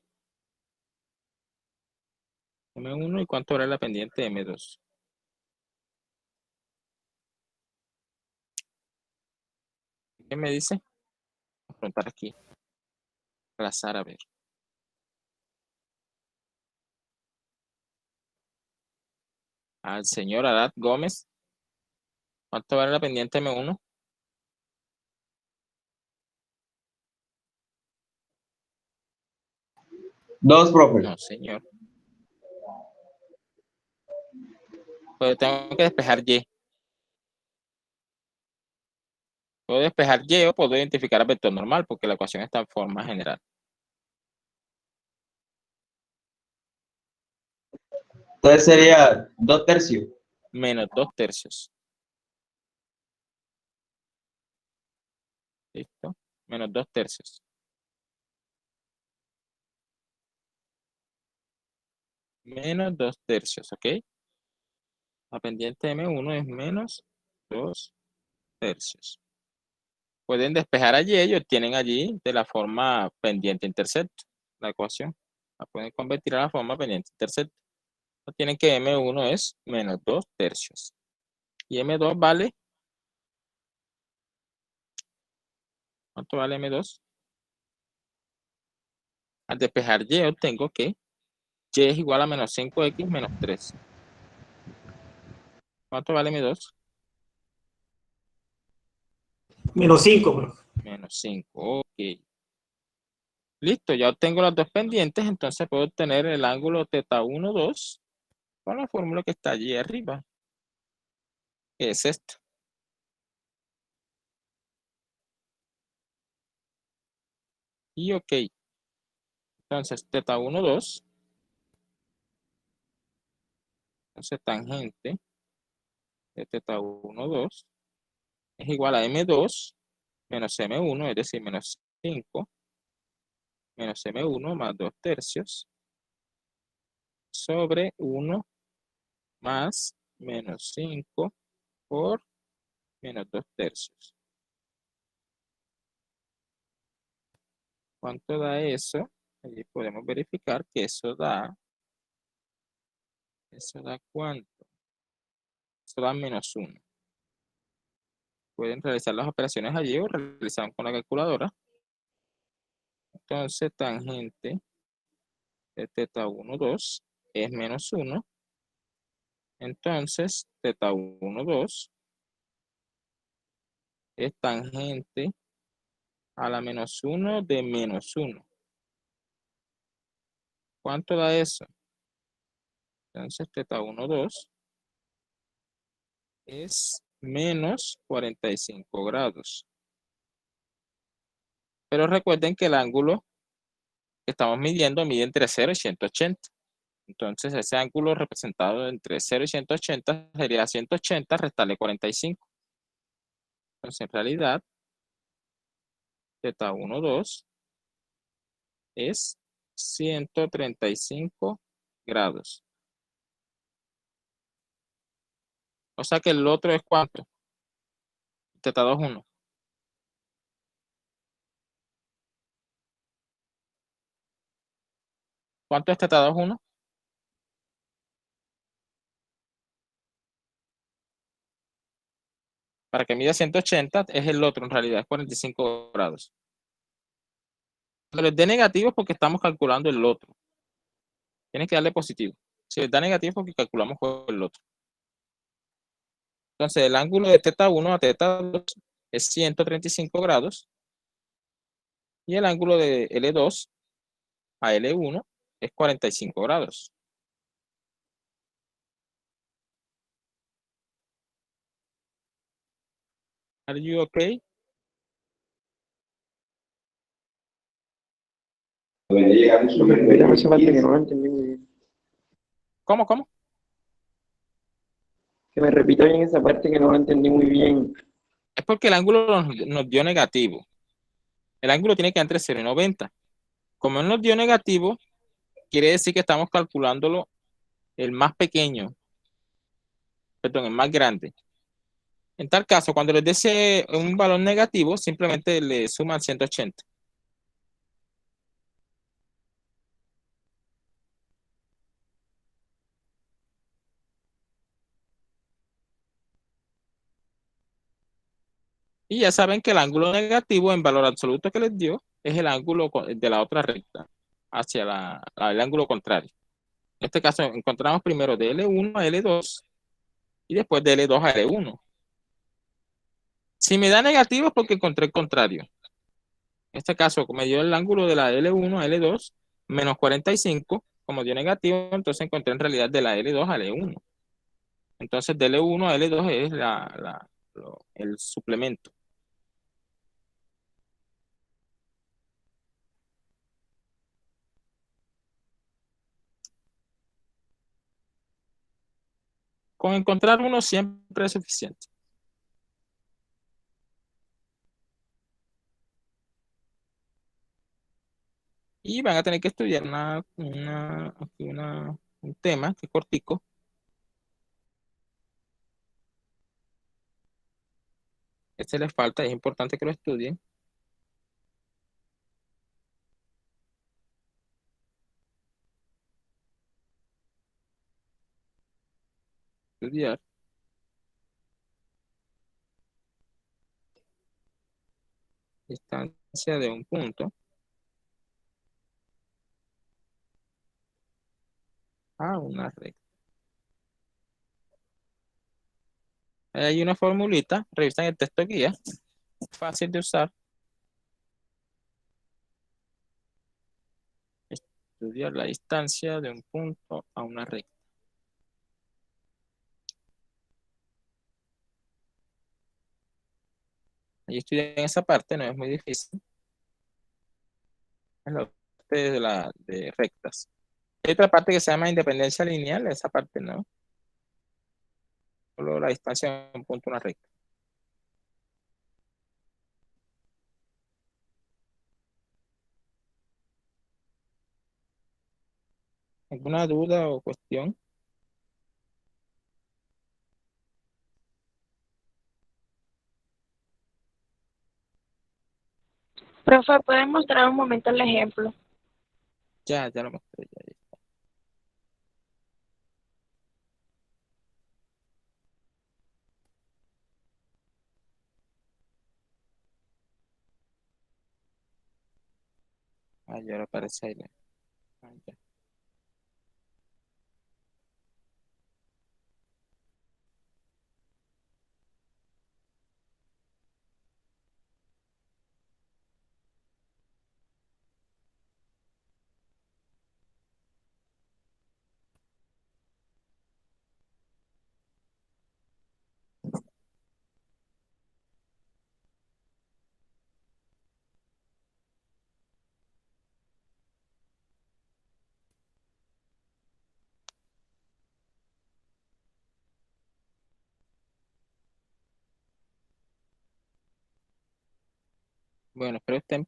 M1 y cuánto vale la pendiente M2. ¿Qué me dice? Voy a preguntar aquí. Al azar, a ver. Al señor Arad Gómez. ¿Cuánto vale la pendiente M1? 2, profe. No, señor. Pues tengo que despejar Y. Puedo despejar Y o puedo identificar el vector normal porque la ecuación está en forma general. Entonces sería 2 tercios. Menos 2 tercios. ¿Listo? Menos 2 tercios. Menos 2 tercios, ¿ok? La pendiente M1 es menos 2 tercios. Pueden despejar allí, ellos tienen allí de la forma pendiente intercepto, la ecuación. La pueden convertir a la forma pendiente intercepto. Tienen que M1 es menos 2 tercios. Y M2 vale, ¿cuánto vale M2? Al despejar Y obtengo que Y es igual a menos 5x menos 3. ¿Cuánto vale M2? Menos 5, profe. Menos 5, ok. Listo, ya obtengo las dos pendientes, entonces puedo obtener el ángulo θ1, 2 con la fórmula que está allí arriba, que es esta. Y ok, entonces θ1, 2, entonces tangente de θ1, 2 es igual a M2 menos M1, es decir, menos 5, menos M1 más 2 tercios, sobre 1 más menos 5 por menos 2 tercios. ¿Cuánto da eso? Allí podemos verificar que eso da ¿cuánto? Eso da menos 1. Pueden realizar las operaciones allí o realizar con la calculadora. Entonces, tangente de θ1, 2 es menos 1. Entonces, θ1, 2 es tangente a la menos 1 de menos 1. ¿Cuánto da eso? Entonces, θ1, 2 es menos 45 grados. Pero recuerden que el ángulo que estamos midiendo mide entre 0 y 180. Entonces, ese ángulo representado entre 0 y 180 sería 180 restarle 45. Entonces, en realidad, θ1, 2 es 135 grados. O sea que el otro es ¿cuánto? θ2, 1. ¿Cuánto es θ2, 1? Para que mida 180 es el otro, en realidad es 45 grados. Pero les dé negativo es porque estamos calculando el otro. Tienes que darle positivo. Si les da negativo es porque calculamos con el otro. Entonces, el ángulo de θ1 a θ2 es 135 grados. Y el ángulo de L2 a L1 es 45 grados. Are you okay? Repítame esa parte que no la entendí muy bien. ¿Cómo? Que me repita bien esa parte que no la entendí muy bien. Es porque el ángulo nos dio negativo. El ángulo tiene que estar entre 0 y 90. Como él nos dio negativo, quiere decir que estamos calculándolo el más pequeño, perdón, el más grande. En tal caso, cuando les dé un valor negativo, simplemente le suman 180. Y ya saben que el ángulo negativo en valor absoluto que les dio es el ángulo de la otra recta hacia el ángulo contrario. En este caso encontramos primero de L1 a L2 y después de L2 a L1. Si me da negativo es porque encontré el contrario. En este caso, como me dio el ángulo de la L1 a L2 menos 45, como dio negativo, entonces encontré en realidad de la L2 a L1. Entonces de L1 a L2 es el suplemento. Con encontrar uno siempre es suficiente. Y van a tener que estudiar un tema que es cortico. Este les falta, es importante que lo estudien. Estudiar. Distancia de un punto a una recta. Hay una formulita, revisan el texto guía, fácil de usar. Estudiar la distancia de un punto a una recta. Ahí estudian esa parte, no es muy difícil. Es la parte de rectas. Hay otra parte que se llama independencia lineal, esa parte no. Solo la distancia de un punto a una recta. ¿Alguna duda o cuestión? Profe, ¿pueden mostrar un momento el ejemplo? Ya lo mostré. Ya. Ya ahora aparece ahí. Ya. Bueno, espero estén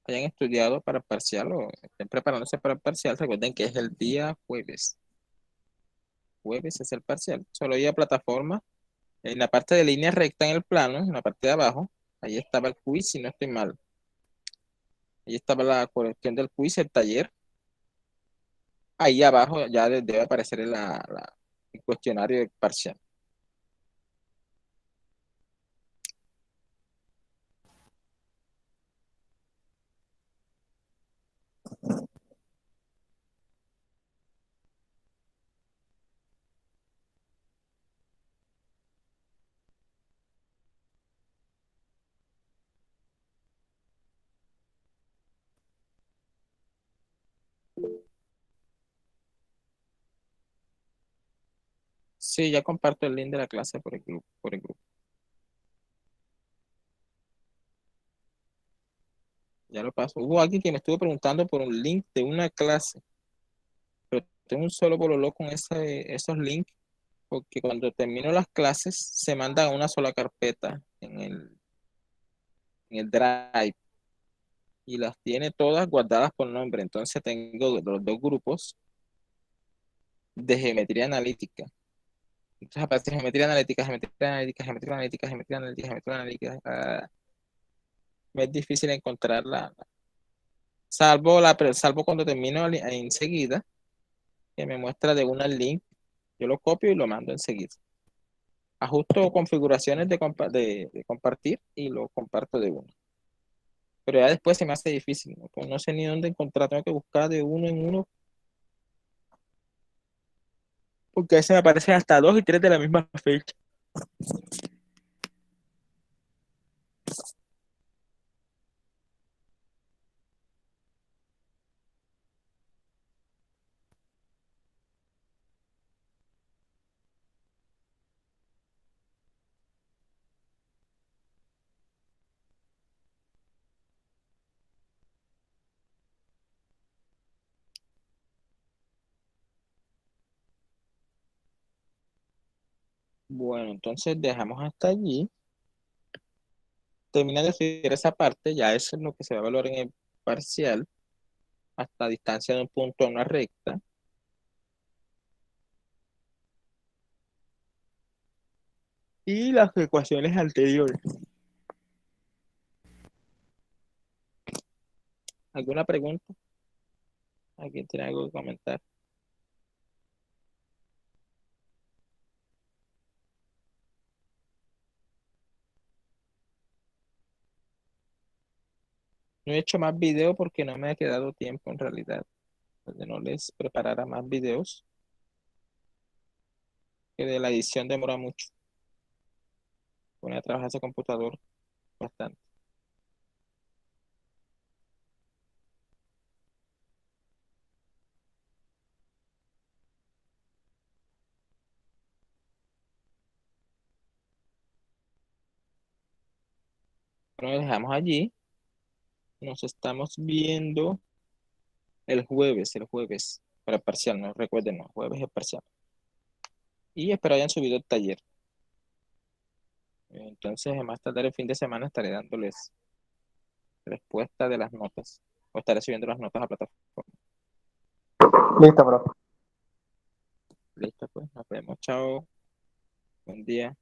hayan estudiado para el parcial o estén preparándose para el parcial. Recuerden que es el día jueves. Jueves es el parcial. Solo hay plataforma. En la parte de línea recta en el plano, en la parte de abajo, ahí estaba el quiz, si no estoy mal. Ahí estaba la cuestión del quiz, el taller. Ahí abajo ya debe aparecer el cuestionario del parcial. Sí, ya comparto el link de la clase por el grupo. Ya lo paso. Hubo alguien que me estuvo preguntando por un link de una clase, pero tengo un solo bololó con esos links, porque cuando termino las clases se mandan a una sola carpeta en el Drive. y las tiene todas guardadas por nombre. Entonces tengo los dos grupos de geometría analítica. Entonces aparece geometría analítica, geometría analítica, geometría analítica, geometría analítica, geometría analítica. Me es difícil encontrarla, salvo cuando termino enseguida, que me muestra de una el link. Yo lo copio y lo mando enseguida. Ajusto configuraciones de compartir y lo comparto de uno. Pero ya después se me hace difícil, ¿no? Pues no sé ni dónde encontrar, tengo que buscar de uno en uno, porque a veces me aparecen hasta 2 y 3 de la misma fecha. Bueno, entonces dejamos hasta allí. Termina de estudiar esa parte, ya eso es lo que se va a evaluar en el parcial, hasta distancia de un punto a una recta. Y las ecuaciones anteriores. ¿Alguna pregunta? ¿Alguien tiene algo que comentar? No he hecho más videos porque no me ha quedado tiempo en realidad. Donde no les preparara más videos, que de la edición demora mucho. Pone a trabajar ese computador bastante. Bueno, lo dejamos allí. Nos estamos viendo el jueves, para el parcial, no recuerden, no, jueves es parcial. Y espero hayan subido el taller. Entonces, más tarde el fin de semana estaré dándoles respuesta de las notas. O estaré subiendo las notas a plataforma. Listo, bro. Listo, pues, nos vemos. Chao. Buen día.